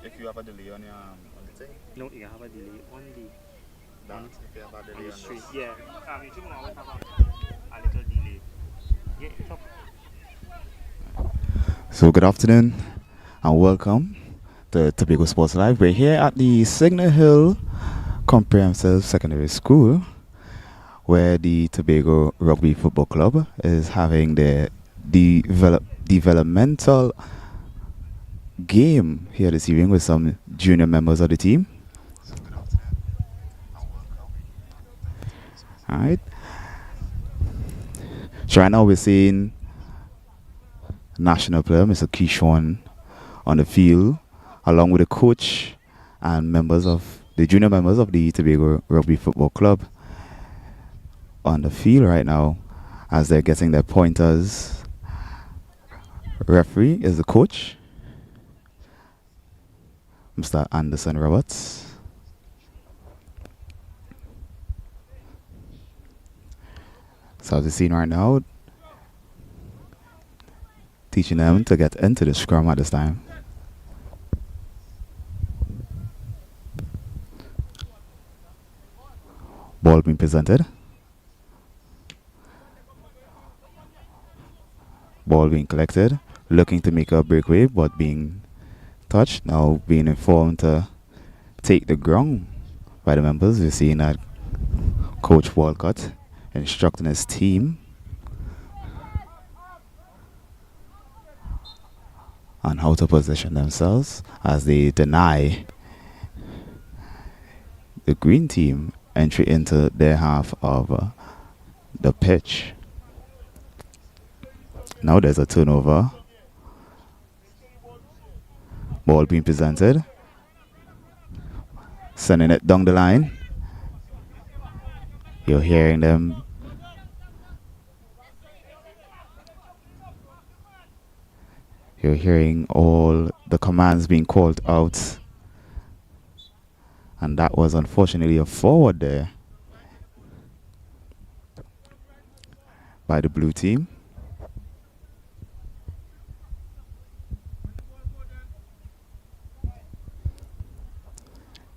If you have a delay on the thing, No, you have a delay on the that if you have a on delay the on stream. this. Yeah, you should always have a little delay. Yeah, talk. So good afternoon and welcome to Tobago Sports Live. We're here at the Signal Hill Comprehensive Secondary School where the Tobago Rugby Football Club is having their developmental game here this evening with some junior members of the team. Alright. So right now we're seeing national player Mr. Keyshawn on the field along with the coach and members of the junior members of the Tobago Rugby Football Club on the field right now as they're getting their pointers. Referee is the coach, Mr. Anderson Roberts. So as you're seeing right now, teaching them to get into the scrum at this time. Ball being presented. Ball being collected. Looking to make a breakaway but being touched. Now being informed to take the ground by the members. We're seeing that Coach Walcott instructing his team on how to position themselves as they deny the green team entry into their half of the pitch. Now there's a turnover. Ball being presented. Sending it down the line. You're hearing them. You're hearing all the commands being called out. And that was unfortunately a forward there by the blue team.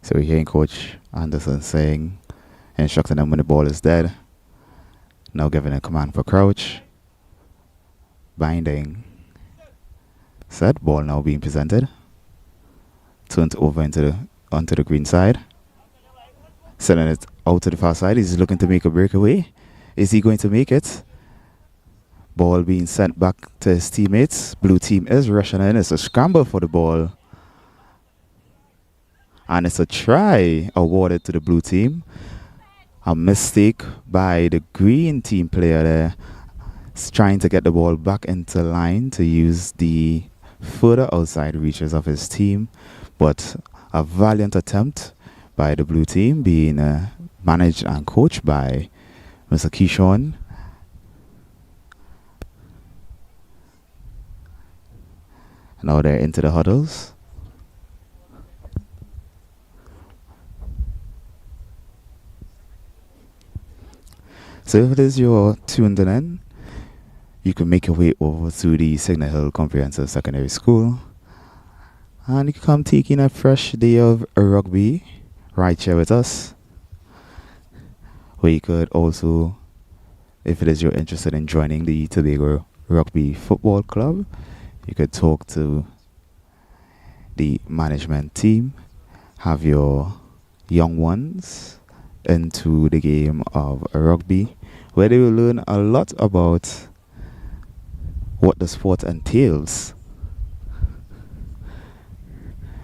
So we're hearing Coach Anderson saying, instructing them when the ball is dead. Now giving a command for crouch. Binding. Set. Ball now being presented. Turned over onto the green side. Sending it out to the far side. He's looking to make a breakaway. Is he going to make it? Ball being sent back to his teammates. Blue team is rushing in. It's a scramble for the ball. And it's a try awarded to the blue team. A mistake by the green team player there. He's trying to get the ball back into line to use the further outside reaches of his team. But a valiant attempt by the blue team being managed and coached by Mr. Keyshawn. Now they're into the huddles. So if it is you're tuned in, you can make your way over to the Signal Hill Comprehensive Secondary School and you can come taking a fresh day of rugby right here with us. Or you could also, if it is you're interested in joining the Tobago Rugby Football Club, you could talk to the management team, have your young ones into the game of rugby, where they will learn a lot about what the sport entails.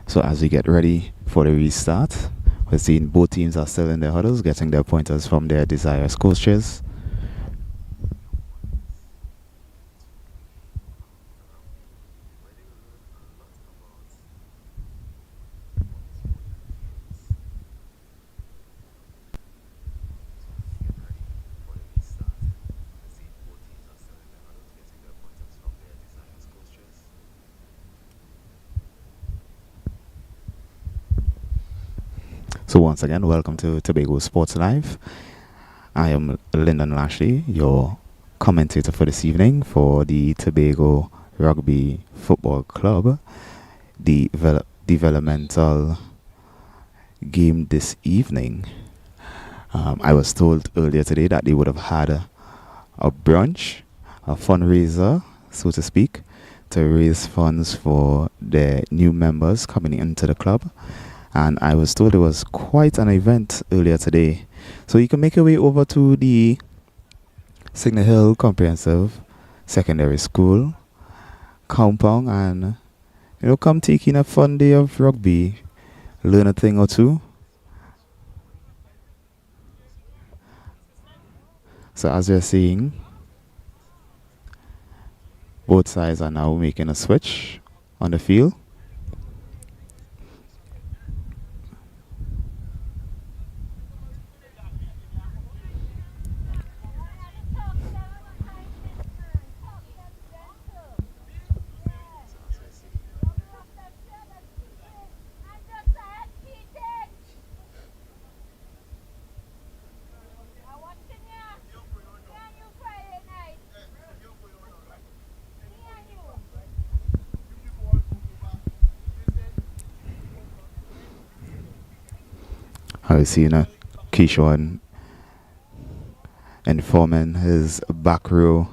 So as we get ready for the restart, we're seeing both teams are still in their huddles, getting their pointers from their desires coaches. So once again, welcome to Tobago Sports Live. I am Lyndon Lashley, your commentator for this evening for the Tobago Rugby Football Club, the developmental game this evening. I was told earlier today that they would have had a brunch, a fundraiser, so to speak, to raise funds for the new members coming into the club. And I was told it was quite an event earlier today. So you can make your way over to the Signal Hill Comprehensive Secondary School compound and come take in a fun day of rugby, learn a thing or two. So as you're seeing, both sides are now making a switch on the field. I've seen Keyshawn informing his back row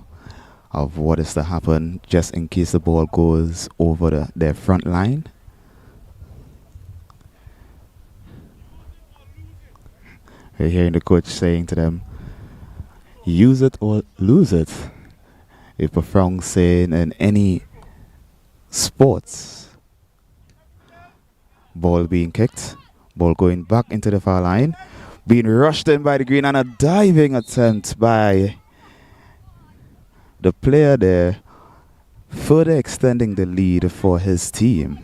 of what is to happen just in case the ball goes over their front line. We're hearing the coach saying to them, use it or lose it. A profound saying in any sports. Ball being kicked, ball going back into the foul line, being rushed in by the green, and a diving attempt by the player there, further extending the lead for his team.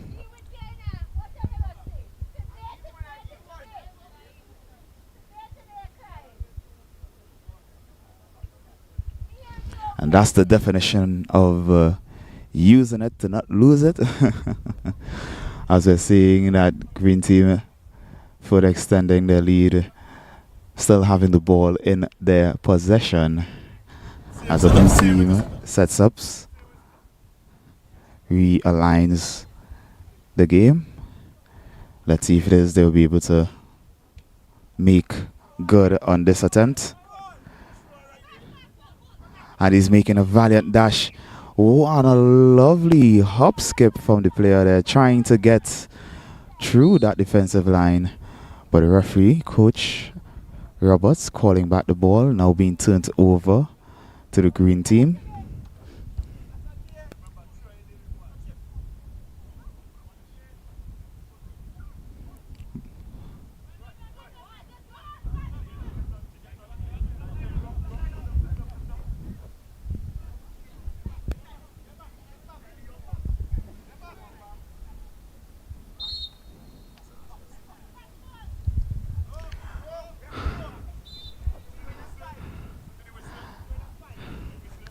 And that's the definition of using it to not lose it. As we're seeing that green team further extending their lead, still having the ball in their possession. As the blue team sets up, realigns the game. Let's see if it is they'll be able to make good on this attempt. And he's making a valiant dash. What a lovely hop skip from the player there, trying to get through that defensive line. But the referee, Coach Roberts, calling back the ball, now being turned over to the green team.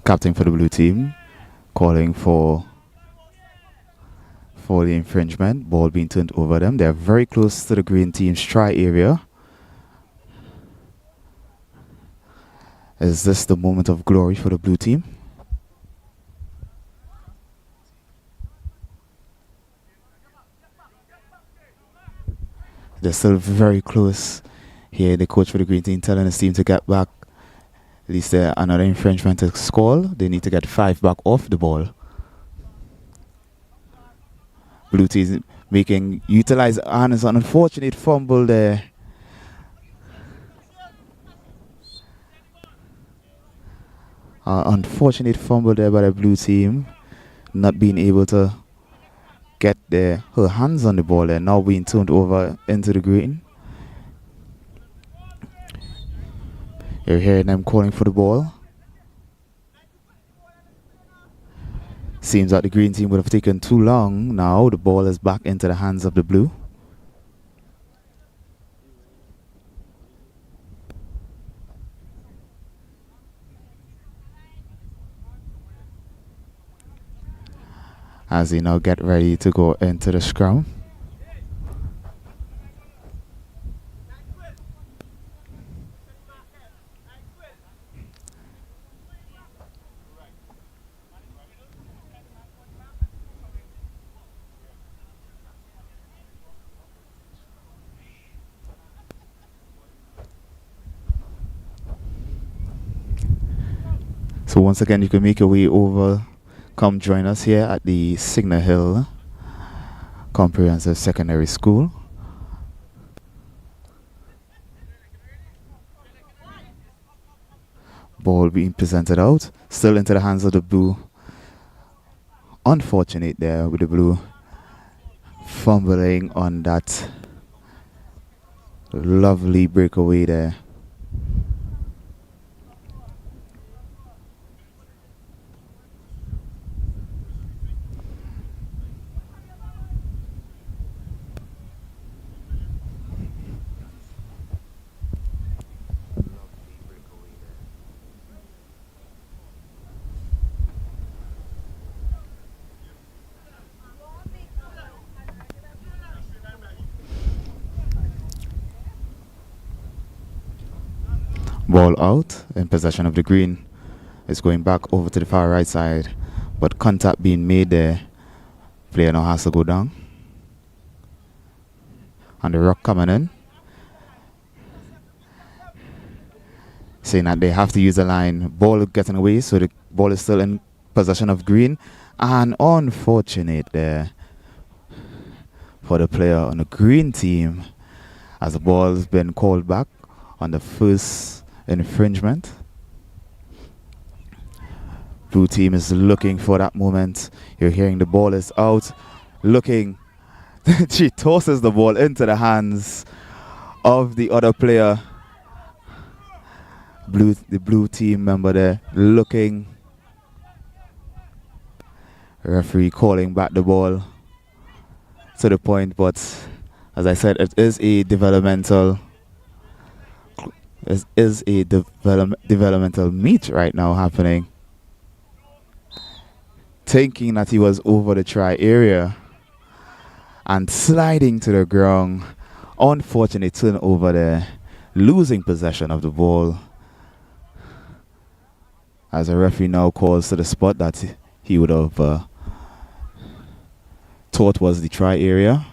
Captain for the blue team calling for the infringement, ball being turned over them. They're very close to the green team's try area. Is this the moment of glory for the blue team? They're still very close here. The coach for the green team telling his team to get back. At least another infringement to score. They need to get 5 back off the ball. Blue team utilize Arne's an unfortunate fumble there. Unfortunate fumble there by the blue team. Not being able to get her hands on the ball there. Now being turned over into the green. You're hearing them calling for the ball. Seems like the green team would have taken too long. Now the ball is back into the hands of the blue. As they now get ready to go into the scrum. So once again, you can make your way over. Come join us here at the Signal Hill Comprehensive Secondary School. Ball being presented out, still into the hands of the blue. Unfortunate there with the blue fumbling on that lovely breakaway there. Ball out in possession of the green. It's going back over to the far right side, but contact being made there. Player now has to go down. And the rock coming in, saying that they have to use the line. Ball getting away, so the ball is still in possession of green. And unfortunate there for the player on the green team, as the ball has been called back on the first infringement. Blue team is looking for that moment. You're hearing the ball is out, looking. She tosses the ball into the hands of the other player. The blue team member there looking. Referee calling back the ball to the point, but as I said, it is a developmental developmental meet right now happening. Thinking that he was over the try area and sliding to the ground. Unfortunate turnover there, losing possession of the ball. As a referee now calls to the spot that he would have thought was the try area.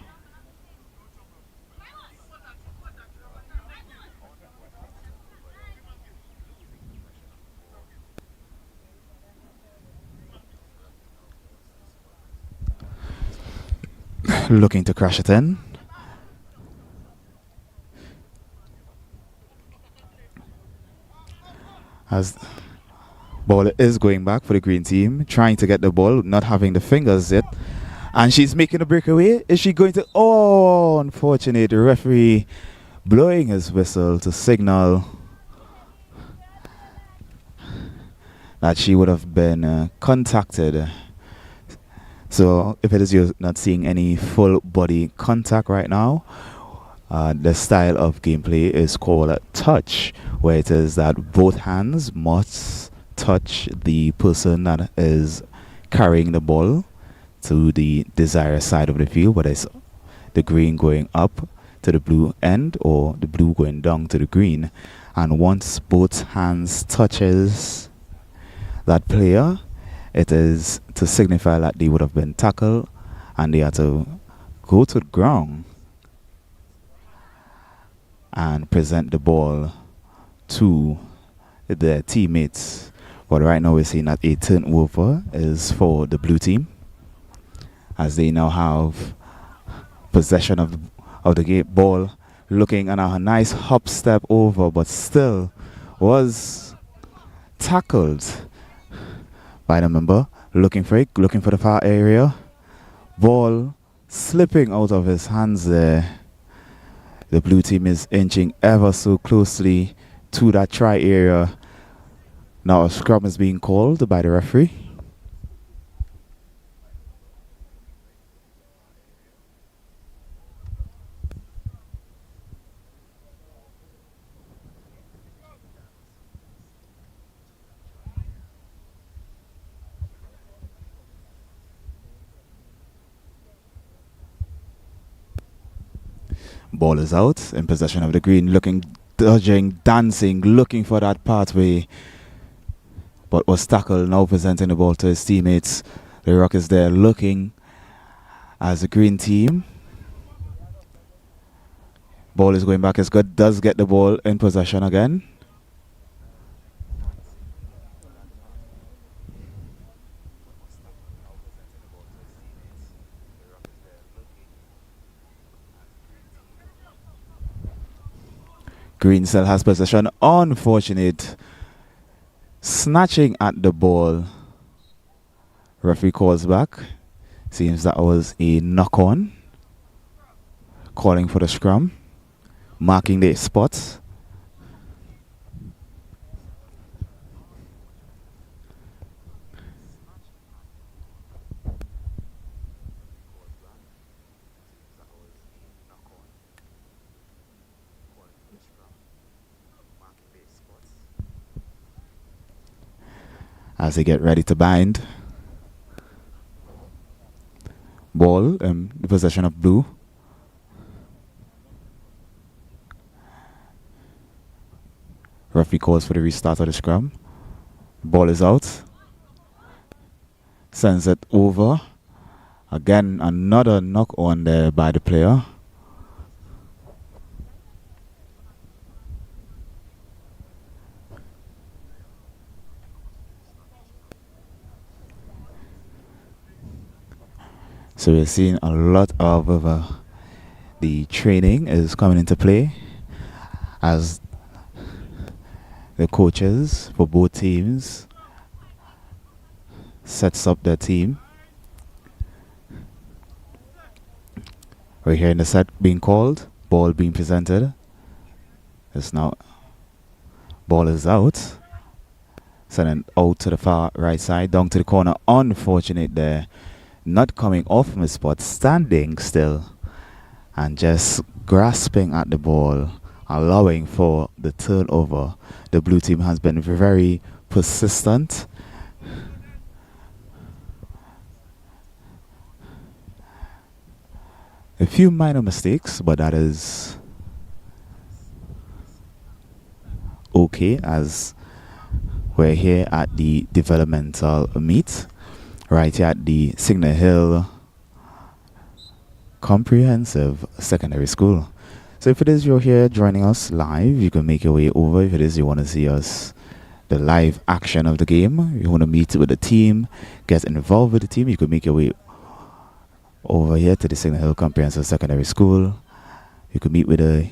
Looking to crash it in. As ball is going back for the green team, trying to get the ball, not having the fingers yet. And she's making a breakaway. Is she going to? Oh, unfortunate. The referee blowing his whistle to signal that she would have been contacted. So if it is you're not seeing any full body contact right now, the style of gameplay is called touch, where it is that both hands must touch the person that is carrying the ball to the desired side of the field, whether it's the green going up to the blue end or the blue going down to the green. And once both hands touches that player, it is to signify that they would have been tackled and they had to go to the ground and present the ball to their teammates. But right now we're seeing that a turnover is for the blue team, as they now have possession of the game. Ball looking at a nice hop step over, but still was tackled by the member. Looking for it, looking for the far area. Ball slipping out of his hands there. The blue team is inching ever so closely to that try area. Now a scrum is being called by the referee. Ball is out in possession of the green, looking, dodging, dancing, looking for that pathway, but was tackled. Now presenting the ball to his teammates. The Rock is there looking as the green team. Ball is going back. It's good. Does get the ball in possession again. Green still has possession. Unfortunate. Snatching at the ball. Referee calls back. Seems that was a knock on. Calling for the scrum. Marking the spots. As they get ready to bind. Ball, the possession of blue. Referee calls for the restart of the scrum. Ball is out. Sends it over. Again, another knock on there by the player. So we're seeing a lot of the training is coming into play as the coaches for both teams sets up their team. We're hearing the set being called, ball being presented. It's now ball is out. Sending out to the far right side, down to the corner. Unfortunate there. Not coming off from his spot, standing still and just grasping at the ball, allowing for the turnover. The blue team has been very persistent. A few minor mistakes, but that is okay as we're here at the developmental meet right here at the Signal Hill Comprehensive Secondary School. So if it is you're here joining us live, you can make your way over. If it is you want to see us, the live action of the game, you want to meet with the team, get involved with the team, you can make your way over here to the Signal Hill Comprehensive Secondary School. You can meet with the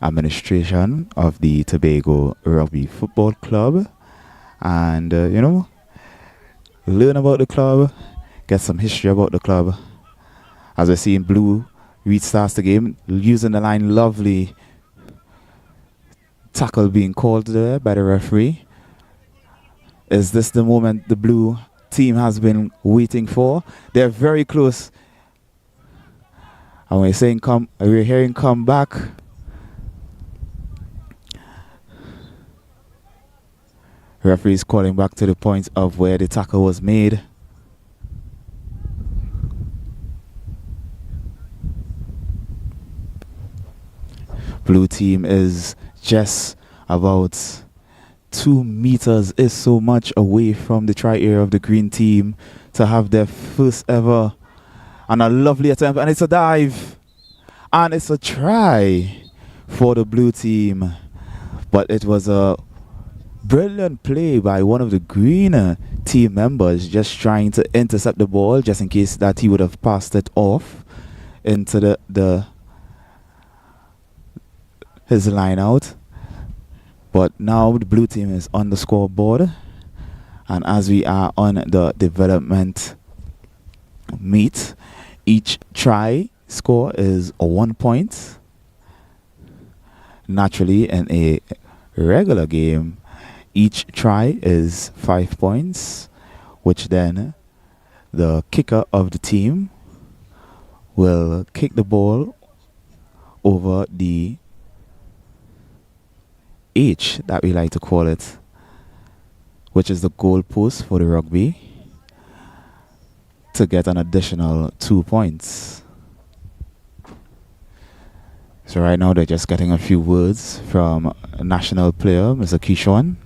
administration of the Tobago Rugby Football Club and, learn about the club, get some history about the club. As we're seeing blue restarts the game, using the line, lovely tackle being called there by the referee. Is this the moment the blue team has been waiting for? They're very close. And we're hearing come back. Referee is calling back to the point of where the tackle was made. Blue team is just about 2 meters is so much away from the try area of the green team to have their first ever and a lovely attempt, and it's a dive and it's a try for the blue team, but it was a brilliant play by one of the green team members, just trying to intercept the ball just in case that he would have passed it off into his line out. But now the blue team is on the scoreboard, and as we are on the development meet, each try score is 1 point. Naturally, in a regular game, each try is 5 points, which then the kicker of the team will kick the ball over the H, that we like to call it, which is the goal post for the rugby, to get an additional 2 points. So right now they're just getting a few words from a national player, Mr. Kishon.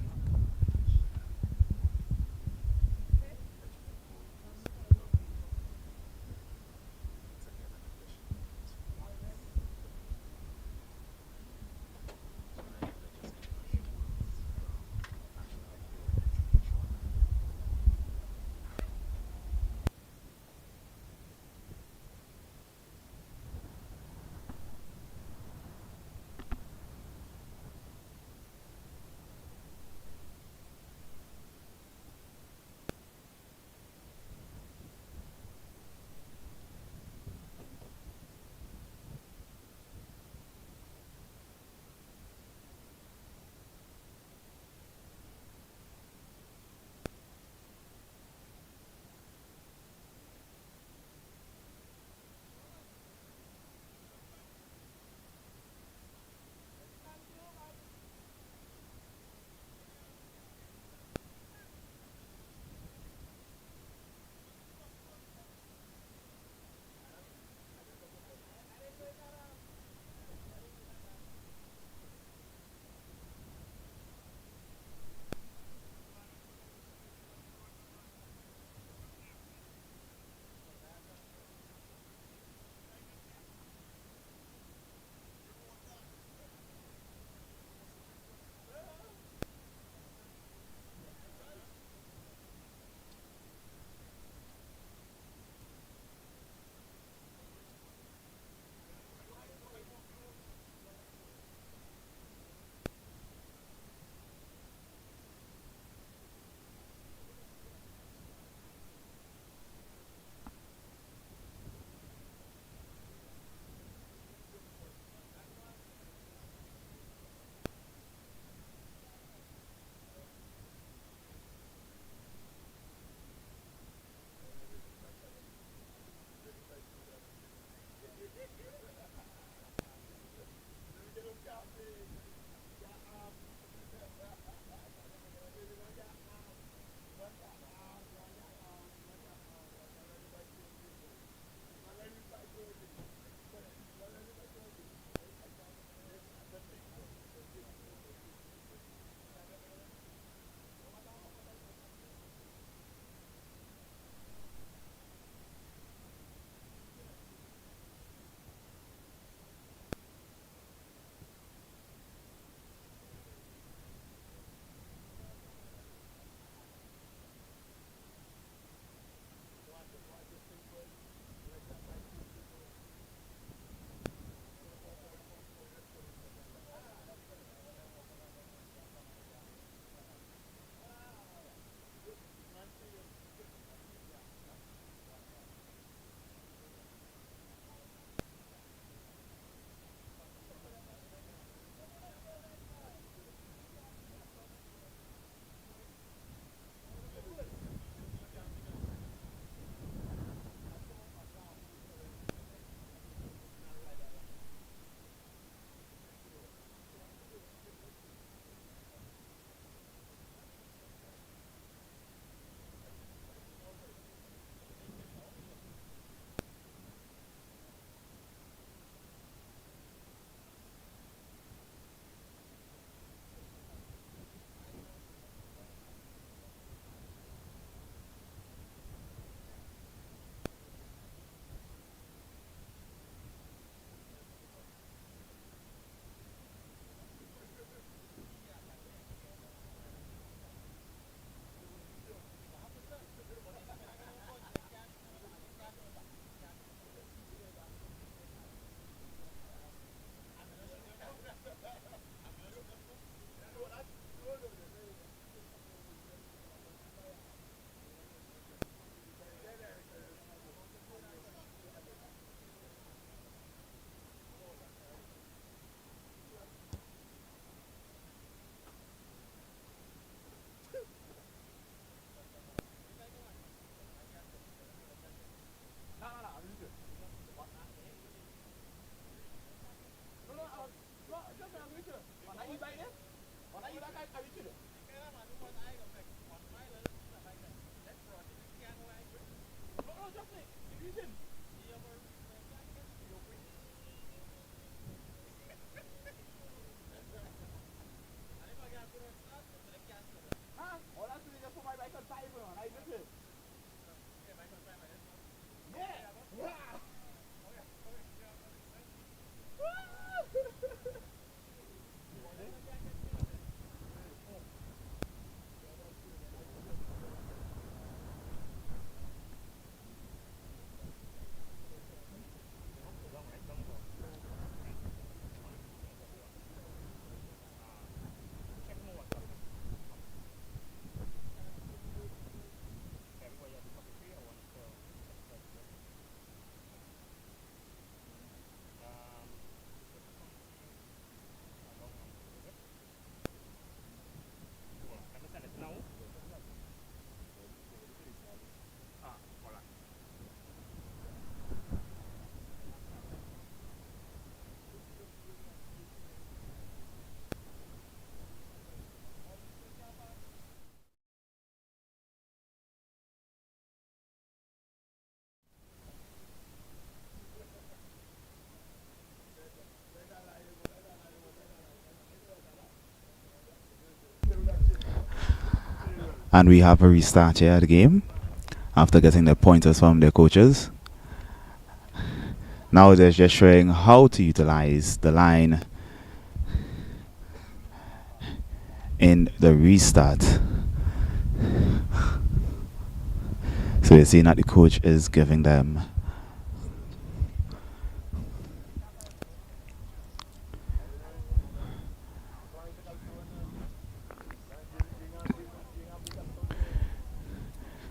And we have a restart here at the game after getting the pointers from their coaches. Now they're just showing how to utilize the line in the restart. So you're seeing that the coach is giving them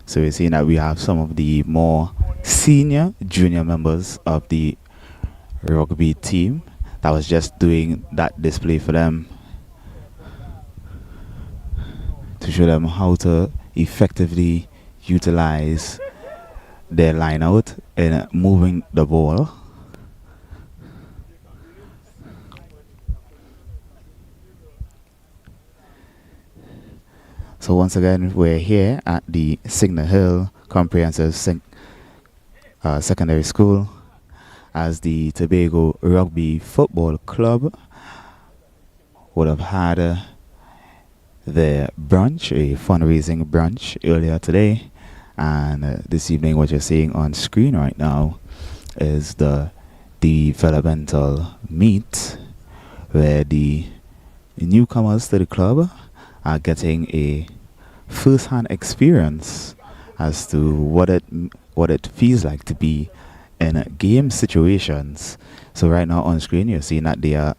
so we're seeing that we have some of the more senior junior members of the rugby team that was just doing that display for them to show them how to effectively utilize their line out in moving the ball. So once again, we're here at the Signal Hill Comprehensive Secondary School as the Tobago Rugby Football Club would have had their brunch, a fundraising brunch earlier today. And this evening, what you're seeing on screen right now is the developmental meet where the newcomers to the club are getting a first-hand experience as to what it feels like to be in game situations. So right now on screen, you're seeing that they are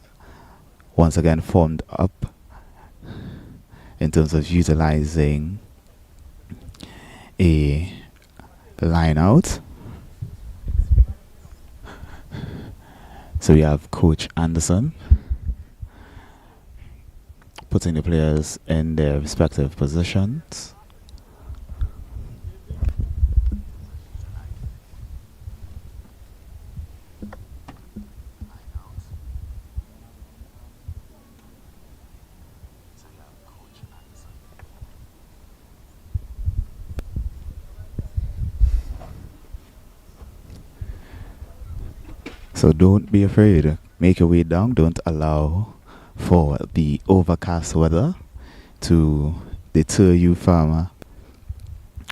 once again formed up in terms of utilizing a line out. So we have Coach Anderson putting the players in their respective positions. So don't be afraid. Make your way down. Don't allow for the overcast weather to deter you from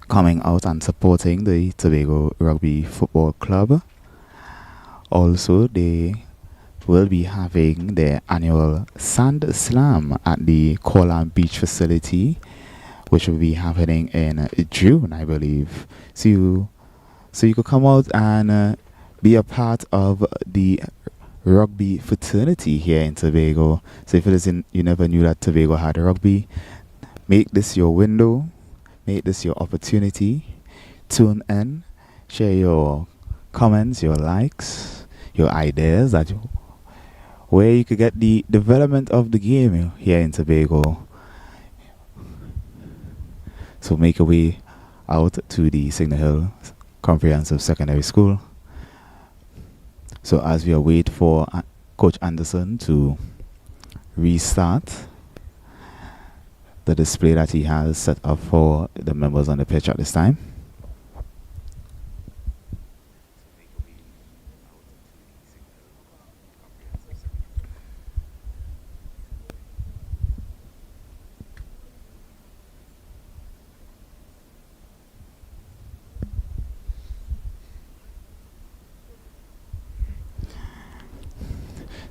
coming out and supporting the Tobago Rugby Football Club. Also, they will be having their annual Sand Slam at the Corland Beach facility, which will be happening in June, I believe. So you could come out and be a part of the rugby fraternity here in Tobago. So if it isn't, you never knew that Tobago had rugby, make this your window, make this your opportunity. Tune in, share your comments, your likes, your ideas, where you could get the development of the game here in Tobago. So make your way out to the Signal Hill Comprehensive Secondary School. So as we await for Coach Anderson to restart the display that he has set up for the members on the pitch at this time.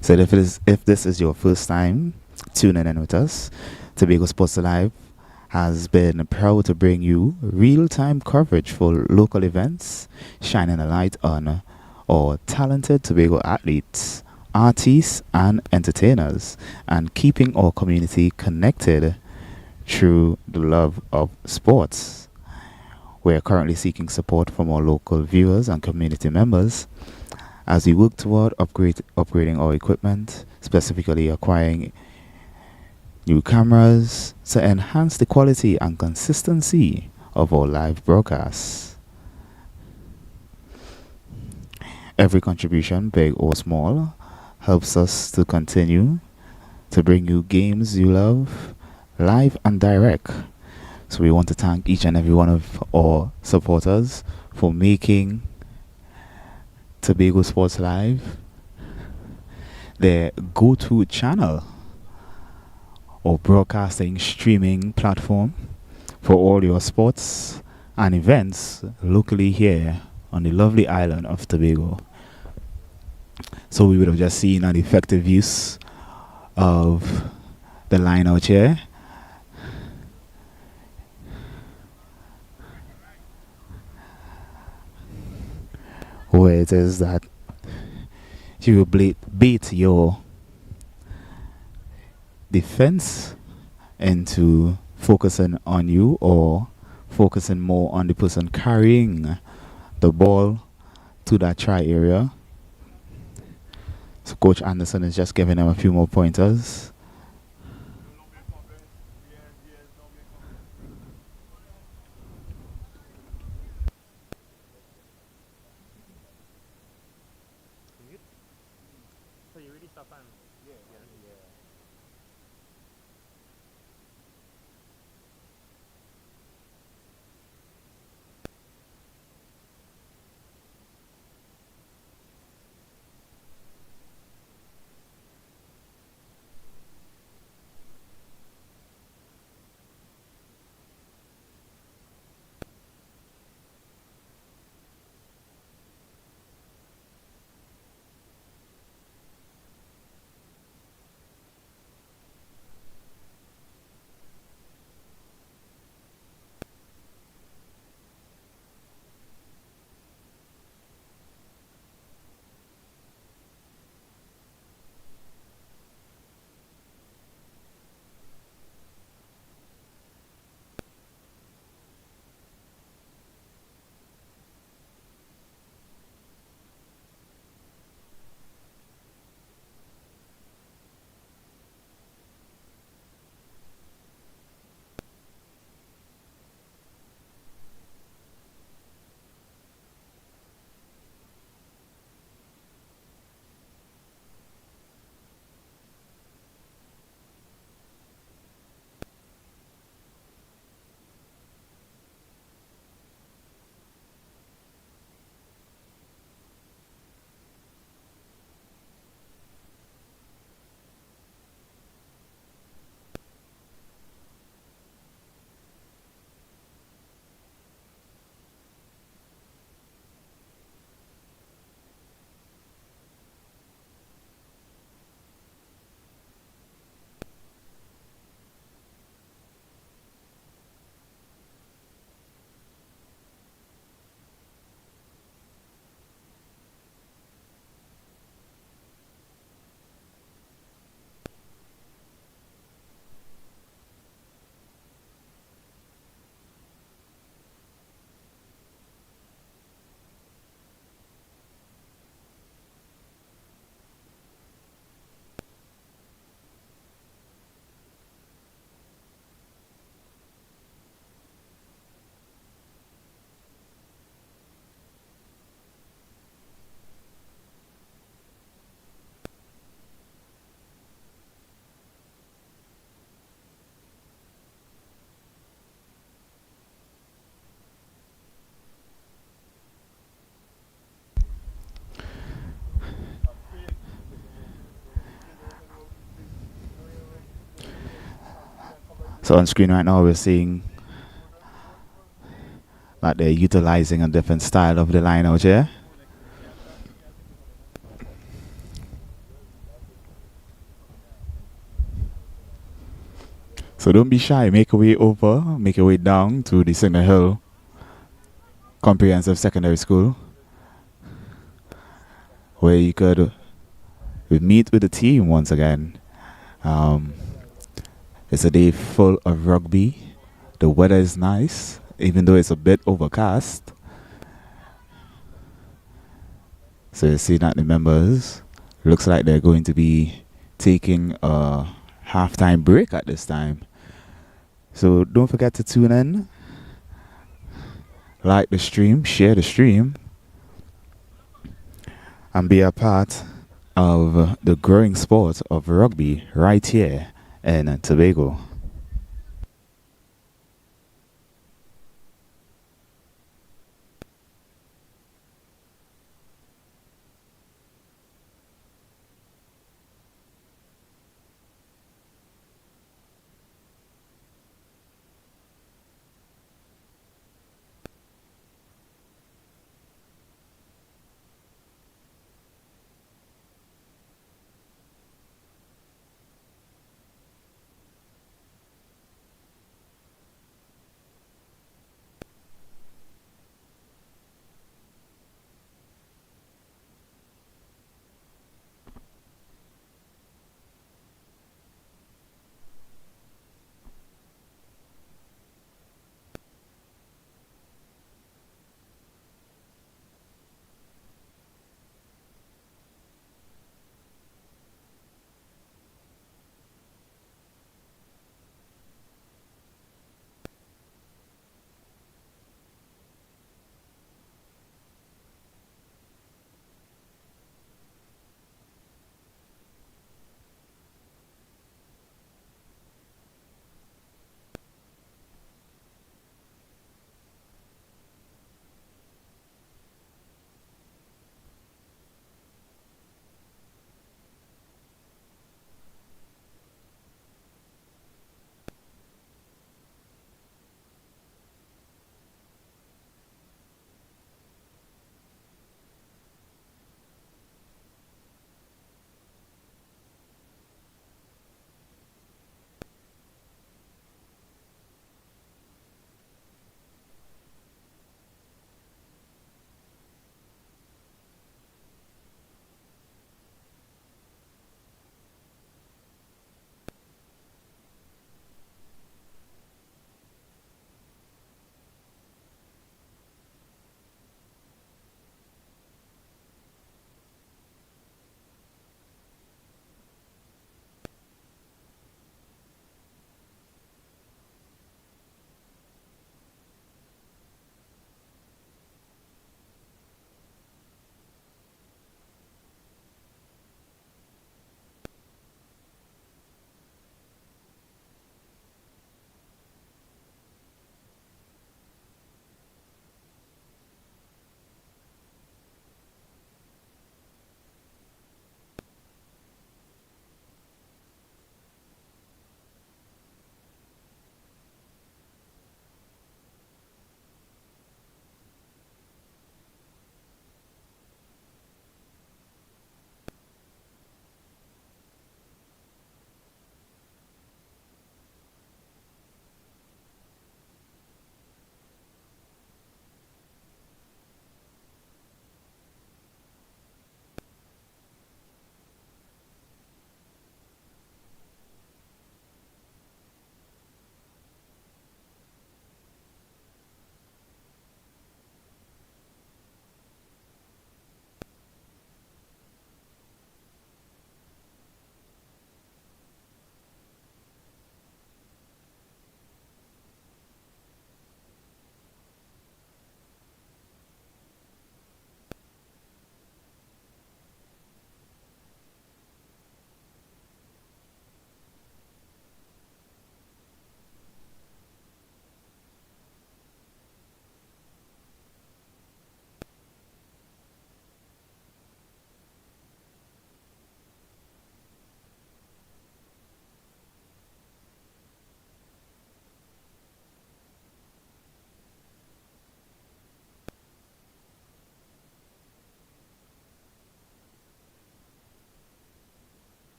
So if this is your first time tuning in with us, Tobago Sports Live has been proud to bring you real-time coverage for local events, shining a light on our talented Tobago athletes, artists and entertainers, and keeping our community connected through the love of sports. We are currently seeking support from our local viewers and community members as we work toward upgrading our equipment, specifically acquiring new cameras to enhance the quality and consistency of our live broadcasts. Every contribution, big or small, helps us to continue to bring you games you love, live and direct. So we want to thank each and every one of our supporters for making Tobago Sports Live their go-to channel or broadcasting streaming platform for all your sports and events locally here on the lovely island of Tobago. So we would have just seen an effective use of the line out here. Where it is that you will beat your defense into focusing on you or focusing more on the person carrying the ball to that try area. So Coach Anderson is just giving them a few more pointers. So you really stop and yeah. So on screen right now we're seeing that they're utilizing a different style of the line out here. So don't be shy, make your way over, make your way down to the Signal Hill Comprehensive Secondary School, where you could meet with the team once again. It's a day full of rugby. The weather is nice, even though it's a bit overcast. So you see that the members looks like they're going to be taking a halftime break at this time. So don't forget to tune in, like the stream, share the stream, and be a part of the growing sport of rugby right here in Tobago.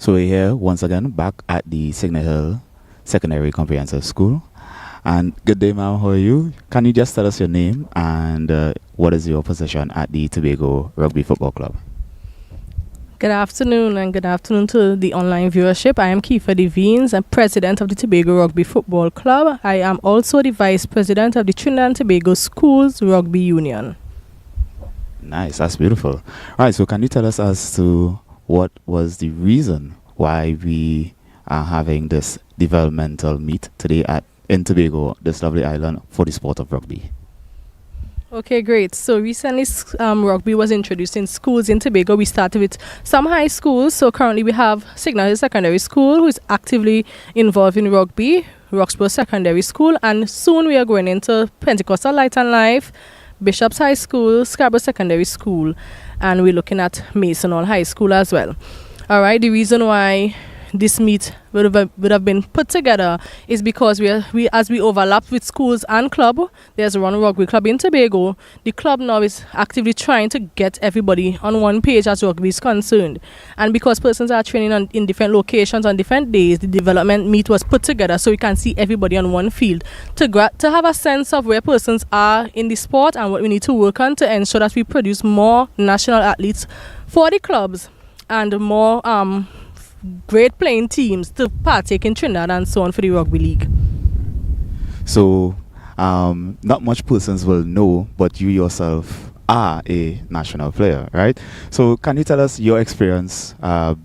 So we're here once again back at the Signal Hill Secondary Comprehensive School. And good day, ma'am. How are you? Can you just tell us your name and what is your position at the Tobago Rugby Football Club? Good afternoon and good afternoon to the online viewership. I am Kiefer Devines, I'm president of the Tobago Rugby Football Club. I am also the vice president of the Trinidad and Tobago Schools Rugby Union. Nice, that's beautiful. All right, so can you tell us as to what was the reason why we are having this developmental meet today in Tobago, this lovely island, for the sport of rugby? Okay, great. So recently, rugby was introduced in schools in Tobago. We started with some high schools. So currently we have Signal Hill Secondary School, who is actively involved in rugby, Roxborough Secondary School, and soon we are going into Pentecostal Light and Life, Bishop's High School, Scarborough Secondary School, and we're looking at Mason Hall High School as well. All right, the reason why this meet would have been put together is because as we overlap with schools and club. There's one rugby club in Tobago. The club now is actively trying to get everybody on one page as rugby is concerned, and because persons are training in different locations on different days, the development meet was put together so we can see everybody on one field to have a sense of where persons are in the sport and what we need to work on to ensure that we produce more national athletes for the clubs and more great playing teams to partake in Trinidad and so on for the rugby league. So, not much persons will know, but you yourself are a national player, right? So, can you tell us your experience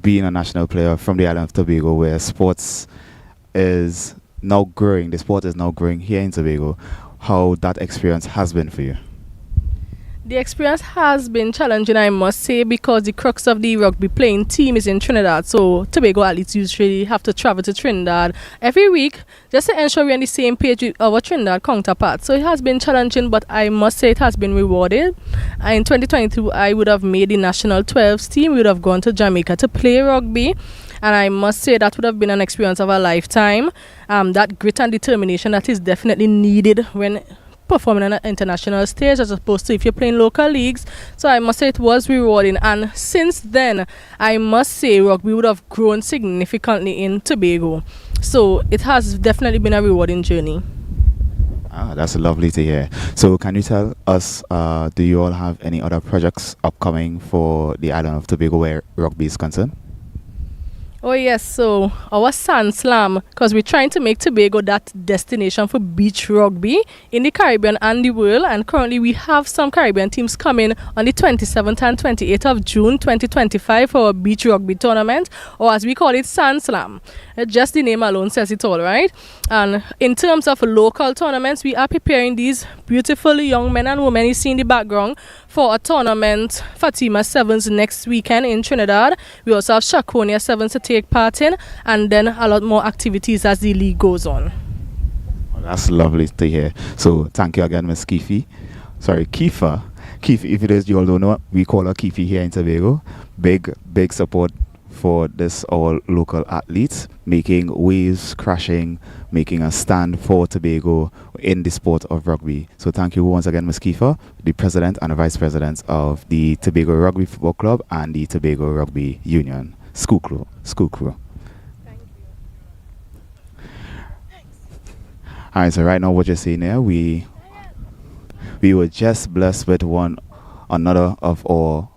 being a national player from the island of Tobago, where sports is now growing, the sport is now growing here in Tobago, how that experience has been for you? The experience has been challenging, I must say, because the crux of the rugby playing team is in Trinidad. So Tobago athletes usually have to travel to Trinidad every week just to ensure we're on the same page with our Trinidad counterparts. So it has been challenging, but I must say it has been rewarded. In 2022, I would have made the national 12s team. We would have gone to Jamaica to play rugby. And I must say that would have been an experience of a lifetime. That grit and determination that is definitely needed when performing on an international stage as opposed to if you're playing local leagues. So I must say it was rewarding, and since then I must say rugby would have grown significantly in Tobago. So it has definitely been a rewarding journey. That's lovely to hear. So can you tell us, do you all have any other projects upcoming for the island of Tobago where rugby is concerned? Oh yes, so our Sand Slam, because we're trying to make Tobago that destination for beach rugby in the Caribbean and the world, and currently we have some Caribbean teams coming on the 27th and 28th of June 2025 for our beach rugby tournament, or as we call it, Sand Slam. Just the name alone says it all, right? And in terms of local tournaments, we are preparing these beautiful young men and women you see in the background for a tournament, Fatima Sevens next weekend in Trinidad. We also have Shakonia Sevens to take part in, and then a lot more activities as the league goes on. Well, that's lovely to hear. So thank you again, Miss Kiefer. Sorry, Kiefer. Kiefer, if it is you all don't know, we call her Kiefer here in Tobago. Big support for this all local athletes, making waves, crashing, making a stand for Tobago in the sport of rugby. So thank you once again, Ms. Kiefer, the president and the vice president of the Tobago Rugby Football Club and the Tobago Rugby Union school crew. Thank you. All right, so right now what you're seeing here, we were just blessed with another of our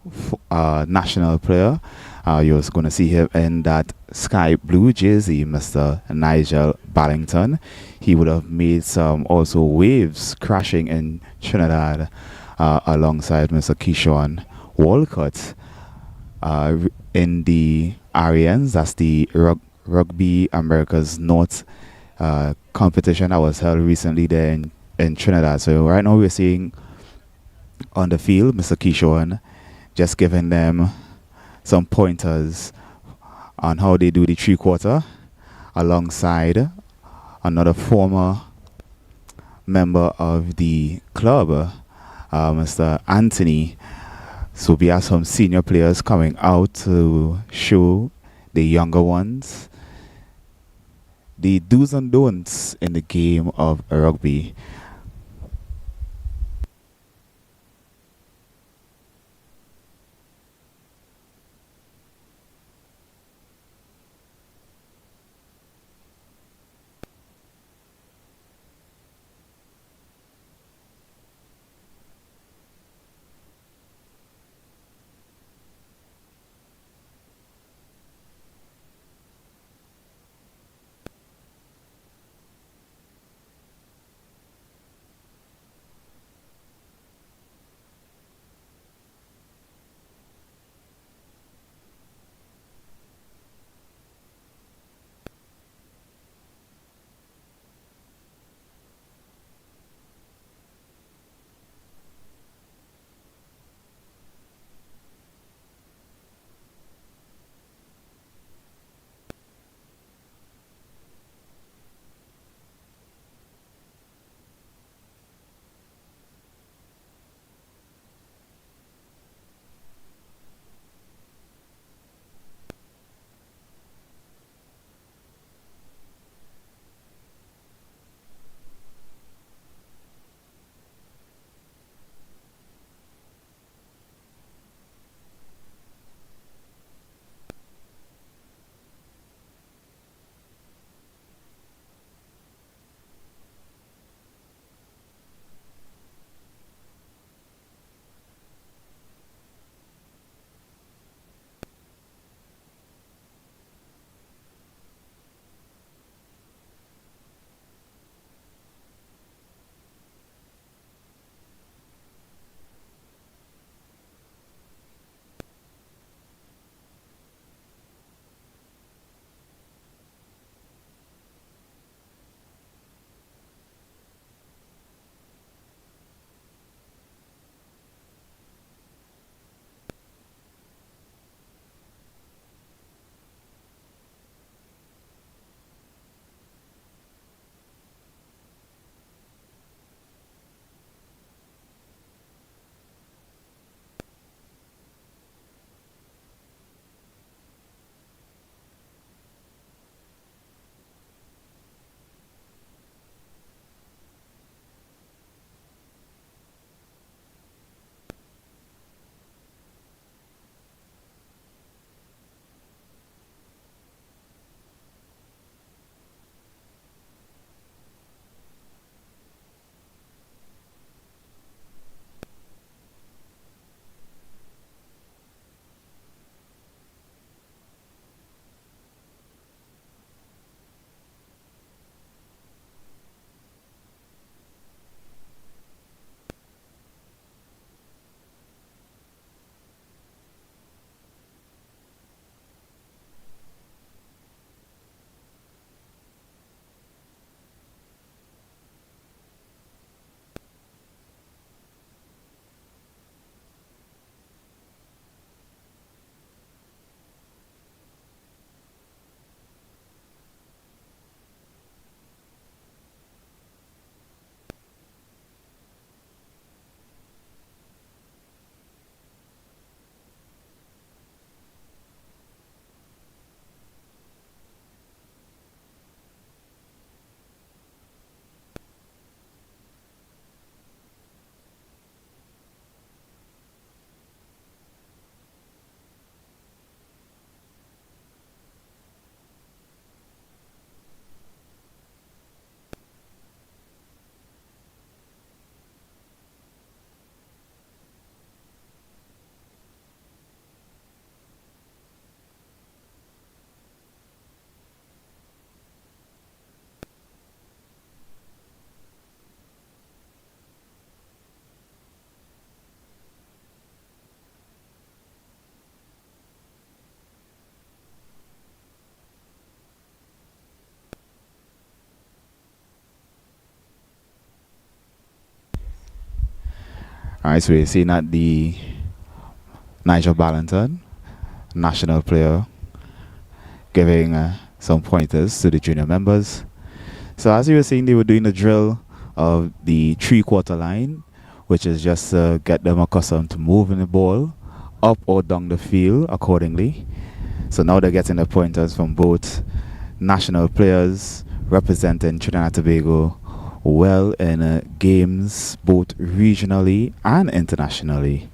national player. You're going to see him in that sky blue jersey, Mr. Nigel Ballington. He would have made some also waves crashing in Trinidad alongside Mr. Keyshawn Walcott in the Arians. That's the Rugby America's North competition that was held recently there in Trinidad. So right now we're seeing on the field Mr. Keyshawn just giving them some pointers on how they do the three-quarter alongside another former member of the club, Mr. Anthony. So we have some senior players coming out to show the younger ones the do's and don'ts in the game of rugby. Alright, so we're seeing that the Nigel Ballanton, national player, giving some pointers to the junior members. So as you were saying, they were doing the drill of the three-quarter line, which is just to get them accustomed to moving the ball up or down the field accordingly. So now they're getting the pointers from both national players representing Trinidad and Tobago well in games both regionally and internationally.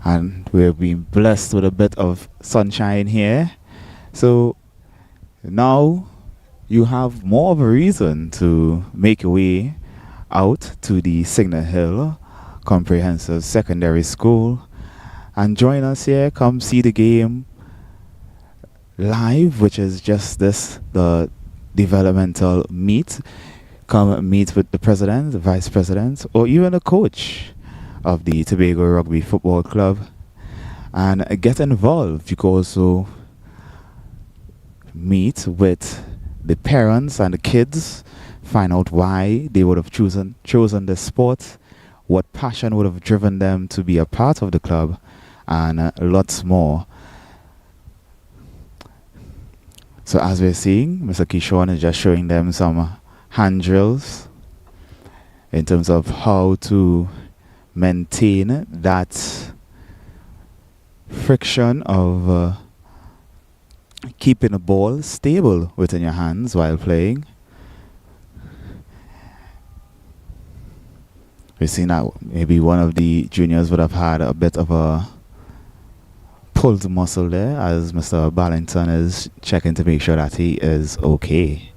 And we've been blessed with a bit of sunshine here. So now you have more of a reason to make your way out to the Signal Hill Comprehensive Secondary School and join us here. Come see the game live, which is just the developmental meet. Come meet with the president, the vice president, or even the coach of the Tobago Rugby Football Club and get involved. You can also meet with the parents and the kids, find out why they would have chosen this sport, what passion would have driven them to be a part of the club, and lots more. So as we're seeing, Mr. Kishon is just showing them some hand drills in terms of how to maintain that friction of keeping the ball stable within your hands while playing. We've seen that maybe one of the juniors would have had a bit of a pulled muscle there as Mr. Ballington is checking to make sure that he is okay.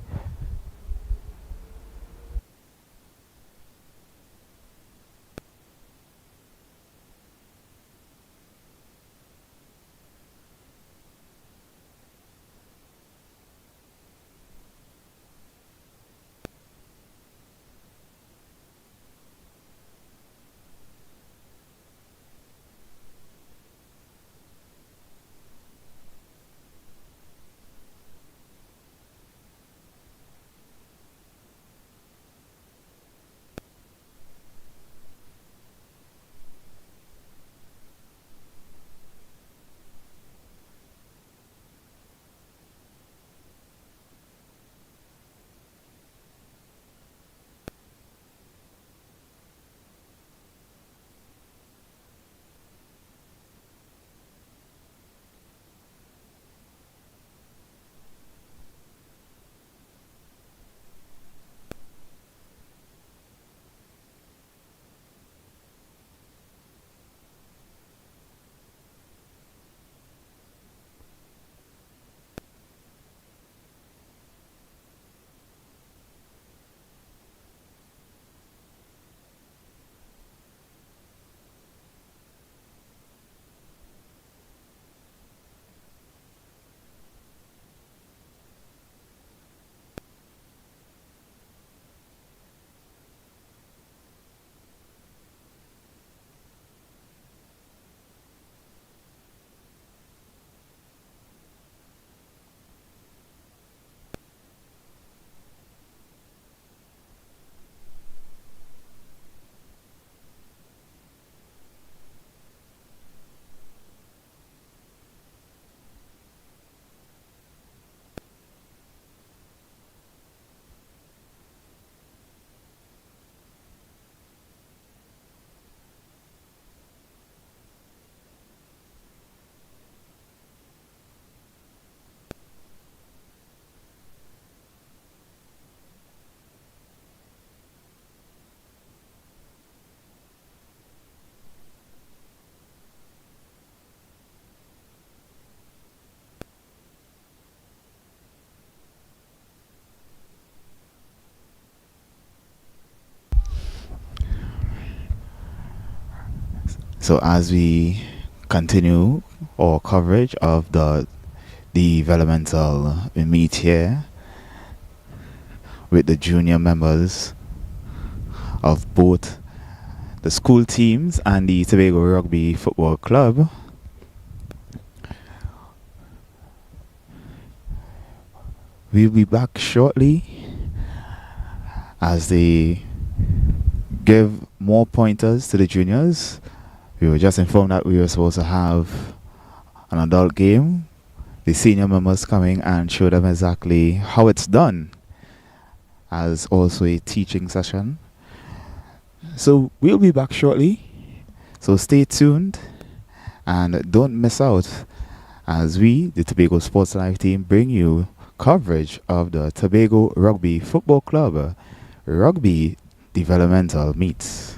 So as we continue our coverage of the developmental meet here with the junior members of both the school teams and the Tobago Rugby Football Club, we'll be back shortly as they give more pointers to the juniors. We were just informed that we were supposed to have an adult game. The senior members coming and show them exactly how it's done, as also a teaching session. So we'll be back shortly. So stay tuned and don't miss out as we, the Tobago Sports Live team, bring you coverage of the Tobago Rugby Football Club Rugby Developmental Meets.